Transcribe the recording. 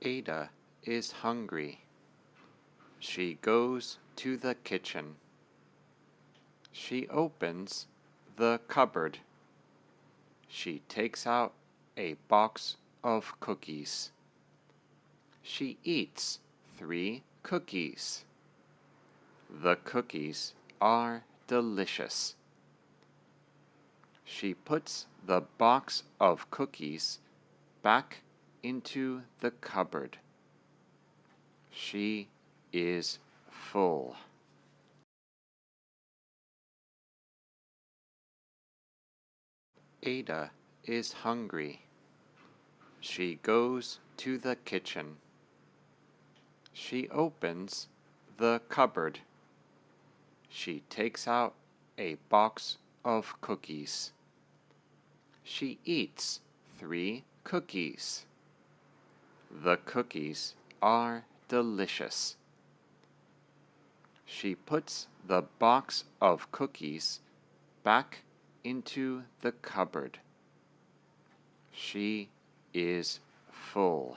Ada is hungry. She goes to the kitchen. She opens the cupboard. She takes out a box of cookies. She eats 3 cookies. The cookies are delicious. She puts the box of cookies back into the cupboard. She is full. Ada is hungry. She goes to the kitchen. She opens the cupboard. She takes out a box of cookies. She eats 3 cookies. The cookies are delicious. She puts the box of cookies back into the cupboard. She is full.